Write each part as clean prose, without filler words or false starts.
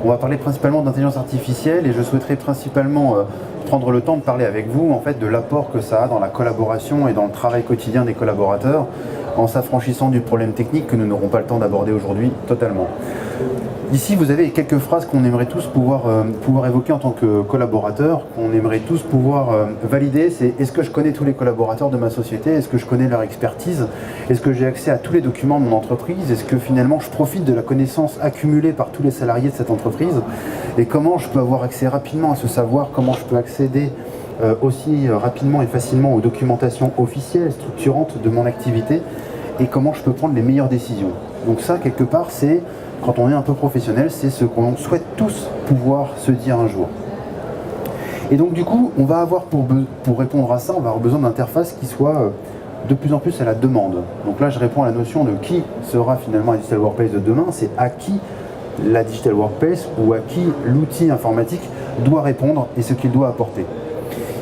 On va parler principalement d'intelligence artificielle et je souhaiterais principalement prendre le temps de parler avec vous en fait de l'apport que ça a dans la collaboration et dans le travail quotidien des collaborateurs en s'affranchissant du problème technique que nous n'aurons pas le temps d'aborder aujourd'hui totalement. Ici, vous avez quelques phrases qu'on aimerait tous pouvoir évoquer en tant que collaborateurs, qu'on aimerait tous pouvoir valider. C'est: est-ce que je connais tous les collaborateurs de ma société? Est-ce que je connais leur expertise? Est-ce que j'ai accès à tous les documents de mon entreprise? Est-ce que finalement je profite de la connaissance accumulée par tous les salariés de cette entreprise? Et comment je peux avoir accès rapidement à ce savoir? Comment je peux accéder aussi rapidement et facilement aux documentations officielles, structurantes de mon activité? Et comment je peux prendre les meilleures décisions? Donc ça, quelque part, c'est, quand on est un peu professionnel, c'est ce qu'on souhaite tous pouvoir se dire un jour. Et donc du coup, on va avoir pour répondre à ça, on va avoir besoin d'interfaces qui soient de plus en plus à la demande. Donc là, je réponds à la notion de qui sera finalement la Digital Workplace de demain, c'est à qui la Digital Workplace ou à qui l'outil informatique doit répondre et ce qu'il doit apporter.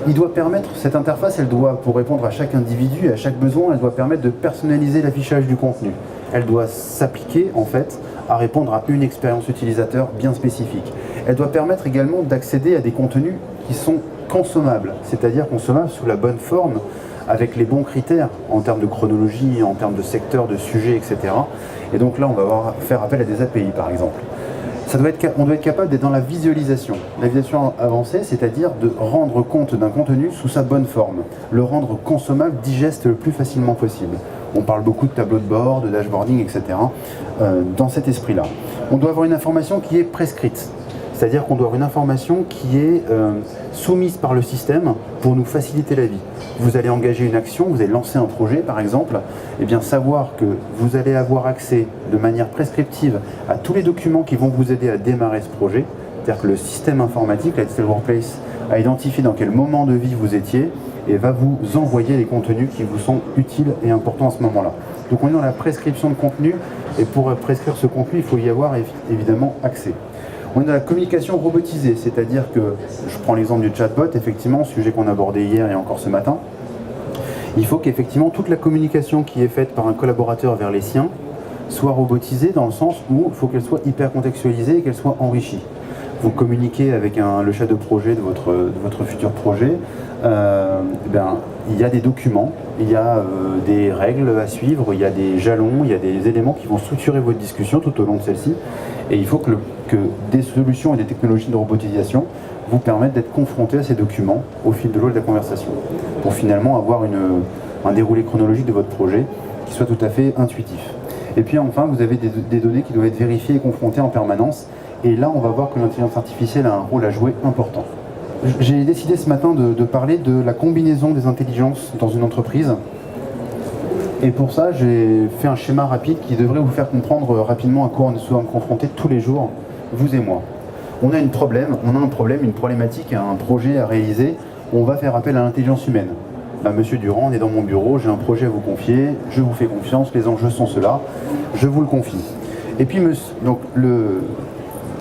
Il doit permettre, cette interface, elle doit, pour répondre à chaque individu, à chaque besoin, elle doit permettre de personnaliser l'affichage du contenu. Elle doit s'appliquer, en fait, à répondre à une expérience utilisateur bien spécifique. Elle doit permettre également d'accéder à des contenus qui sont consommables, c'est-à-dire consommables sous la bonne forme, avec les bons critères en termes de chronologie, en termes de secteur, de sujet, etc. Et donc là, on va faire appel à des API, par exemple. On doit être capable d'être dans la visualisation. La visualisation avancée, c'est-à-dire de rendre compte d'un contenu sous sa bonne forme, le rendre consommable, digeste le plus facilement possible. On parle beaucoup de tableau de bord, de dashboarding, etc. Dans cet esprit-là. On doit avoir une information qui est prescrite. C'est-à-dire qu'on doit avoir une information qui est soumise par le système pour nous faciliter la vie. Vous allez engager une action, vous allez lancer un projet par exemple, et bien savoir que vous allez avoir accès de manière prescriptive à tous les documents qui vont vous aider à démarrer ce projet. C'est-à-dire que le système informatique, la Digital Workplace, a identifié dans quel moment de vie vous étiez et va vous envoyer les contenus qui vous sont utiles et importants à ce moment-là. Donc on est dans la prescription de contenu et pour prescrire ce contenu, il faut y avoir évidemment accès. On est dans la communication robotisée, c'est-à-dire que, je prends l'exemple du chatbot, effectivement, sujet qu'on a abordé hier et encore ce matin, il faut qu'effectivement toute la communication qui est faite par un collaborateur vers les siens soit robotisée dans le sens où il faut qu'elle soit hyper contextualisée et qu'elle soit enrichie. Vous communiquez avec le chef de projet de votre futur projet, il y a des documents, il y a des règles à suivre, il y a des jalons, il y a des éléments qui vont structurer votre discussion tout au long de celle-ci. Et il faut que des solutions et des technologies de robotisation vous permettent d'être confrontés à ces documents au fil de l'eau de la conversation, pour finalement avoir un déroulé chronologique de votre projet qui soit tout à fait intuitif. Et puis enfin, vous avez des données qui doivent être vérifiées et confrontées en permanence. Et là, on va voir que l'intelligence artificielle a un rôle à jouer important. J'ai décidé ce matin de parler de la combinaison des intelligences dans une entreprise. Et pour ça, j'ai fait un schéma rapide qui devrait vous faire comprendre rapidement à quoi on est souvent confrontés tous les jours, vous et moi. On a un problème, une problématique, un projet à réaliser, on va faire appel à l'intelligence humaine. Monsieur Durand, on est dans mon bureau, j'ai un projet à vous confier, je vous fais confiance, les enjeux sont ceux-là, je vous le confie. Et puis,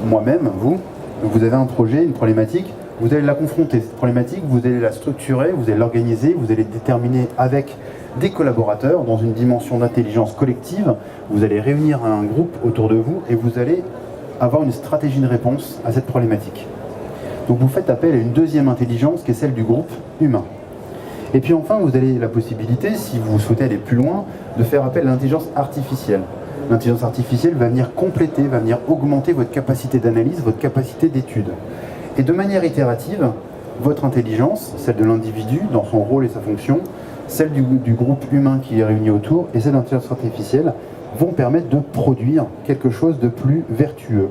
moi-même, vous avez un projet, une problématique, vous allez la confronter, cette problématique, vous allez la structurer, vous allez l'organiser, vous allez déterminer avec des collaborateurs dans une dimension d'intelligence collective, vous allez réunir un groupe autour de vous et vous allez avoir une stratégie de réponse à cette problématique. Donc vous faites appel à une deuxième intelligence qui est celle du groupe humain. Et puis enfin, vous avez la possibilité, si vous souhaitez aller plus loin, de faire appel à l'intelligence artificielle. L'intelligence artificielle va venir compléter, va venir augmenter votre capacité d'analyse, votre capacité d'étude. Et de manière itérative, votre intelligence, celle de l'individu dans son rôle et sa fonction, celle du groupe humain qui est réuni autour et celle de l'intelligence artificielle vont permettre de produire quelque chose de plus vertueux,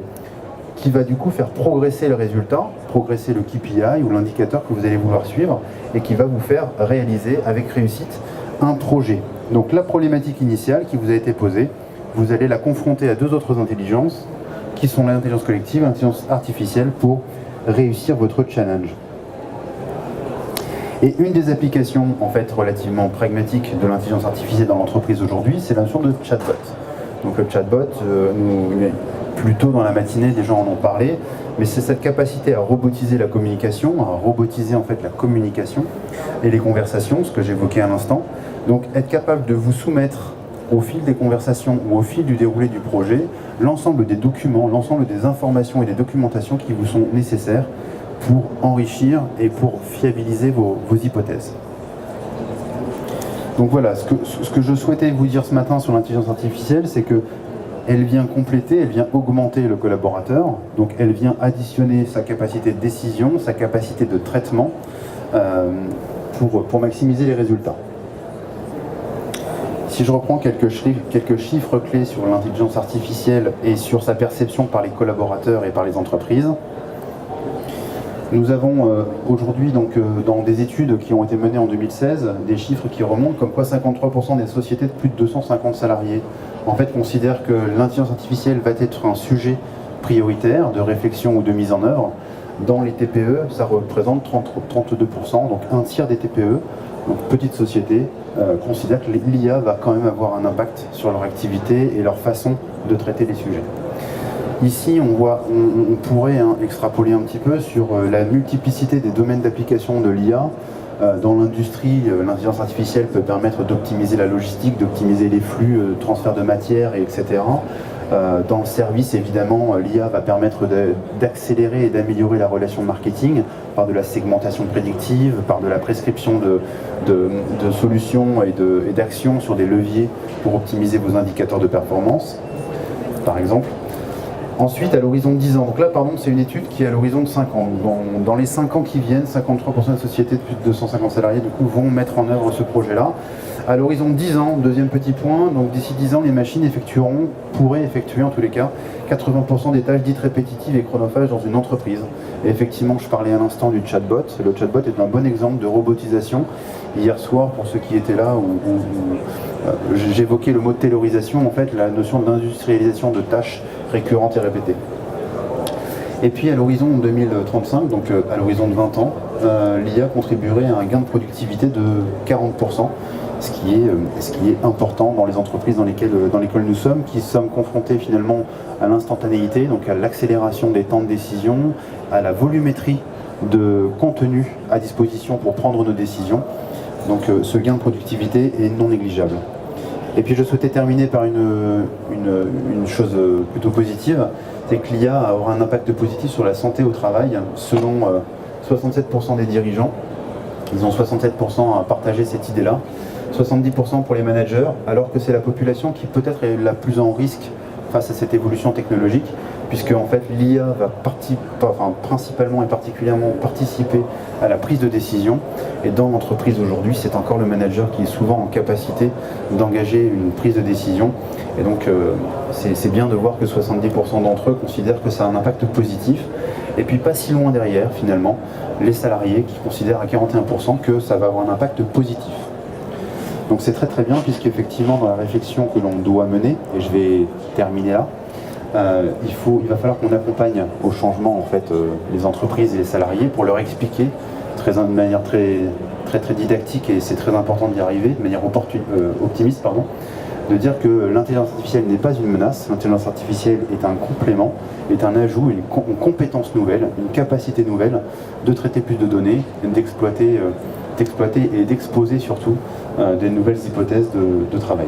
qui va du coup faire progresser le résultat, progresser le KPI ou l'indicateur que vous allez vouloir suivre et qui va vous faire réaliser avec réussite un projet. Donc la problématique initiale qui vous a été posée, vous allez la confronter à deux autres intelligences qui sont l'intelligence collective et l'intelligence artificielle pour réussir votre challenge. Et une des applications en fait relativement pragmatiques de l'intelligence artificielle dans l'entreprise aujourd'hui, c'est la notion de chatbot. Donc le chatbot, plus tôt dans la matinée, des gens en ont parlé, mais c'est cette capacité à robotiser la communication, à robotiser en fait la communication et les conversations, ce que j'évoquais à l'instant. Donc être capable de vous soumettre au fil des conversations ou au fil du déroulé du projet, l'ensemble des documents, l'ensemble des informations et des documentations qui vous sont nécessaires pour enrichir et pour fiabiliser vos hypothèses. Donc voilà, ce que je souhaitais vous dire ce matin sur l'intelligence artificielle, c'est qu'elle vient compléter, elle vient augmenter le collaborateur, donc elle vient additionner sa capacité de décision, sa capacité de traitement pour maximiser les résultats. Si je reprends quelques chiffres clés sur l'intelligence artificielle et sur sa perception par les collaborateurs et par les entreprises, nous avons aujourd'hui, dans des études qui ont été menées en 2016, des chiffres qui remontent comme quoi 53% des sociétés de plus de 250 salariés en fait considèrent que l'intelligence artificielle va être un sujet prioritaire de réflexion ou de mise en œuvre. Dans les TPE, ça représente 32%, donc un tiers des TPE, donc petites sociétés, considèrent que l'IA va quand même avoir un impact sur leur activité et leur façon de traiter les sujets. Ici, on pourrait extrapoler un petit peu sur la multiplicité des domaines d'application de l'IA. Dans l'industrie, l'intelligence artificielle peut permettre d'optimiser la logistique, d'optimiser les flux, transfert de matière, etc. Dans le service, évidemment, l'IA va permettre d'accélérer et d'améliorer la relation marketing par de la segmentation prédictive, par de la prescription de solutions et d'actions sur des leviers pour optimiser vos indicateurs de performance, par exemple. Ensuite, à l'horizon de 10 ans, donc là, pardon, c'est une étude qui est à l'horizon de 5 ans. Dans les 5 ans qui viennent, 53% des sociétés de plus de 250 salariés du coup, vont mettre en œuvre ce projet-là. À l'horizon de 10 ans, deuxième petit point, donc d'ici 10 ans, les machines pourraient effectuer en tous les cas 80% des tâches dites répétitives et chronophages dans une entreprise. Et effectivement, je parlais à l'instant du chatbot. Le chatbot est un bon exemple de robotisation. Hier soir, pour ceux qui étaient là, j'évoquais le mot de taylorisation, en fait, la notion d'industrialisation de tâches récurrentes et répétées. Et puis à l'horizon 2035, donc à l'horizon de 20 ans, l'IA contribuerait à un gain de productivité de 40%, ce qui est important dans les entreprises dans lesquelles nous sommes, qui sommes confrontés finalement à l'instantanéité, donc à l'accélération des temps de décision, à la volumétrie de contenu à disposition pour prendre nos décisions. Donc ce gain de productivité est non négligeable. Et puis je souhaitais terminer par une chose plutôt positive, c'est que l'IA aura un impact positif sur la santé au travail. Selon 67% des dirigeants, ils ont 67% à partager cette idée-là, 70% pour les managers, alors que c'est la population qui peut-être est la plus en risque face à cette évolution technologique, puisque en fait l'IA va principalement et particulièrement participer à la prise de décision, et dans l'entreprise aujourd'hui, c'est encore le manager qui est souvent en capacité d'engager une prise de décision, et donc c'est bien de voir que 70% d'entre eux considèrent que ça a un impact positif, et puis pas si loin derrière finalement, les salariés qui considèrent à 41% que ça va avoir un impact positif. Donc c'est très très bien, puisqu'effectivement dans la réflexion que l'on doit mener, et je vais terminer là, il va falloir qu'on accompagne au changement en fait, les entreprises et les salariés pour leur expliquer de manière très didactique, et c'est très important d'y arriver, de manière optimiste, de dire que l'intelligence artificielle n'est pas une menace, l'intelligence artificielle est un complément, est un ajout, une compétence nouvelle, une capacité nouvelle de traiter plus de données, d'exploiter et d'exposer surtout des nouvelles hypothèses de travail.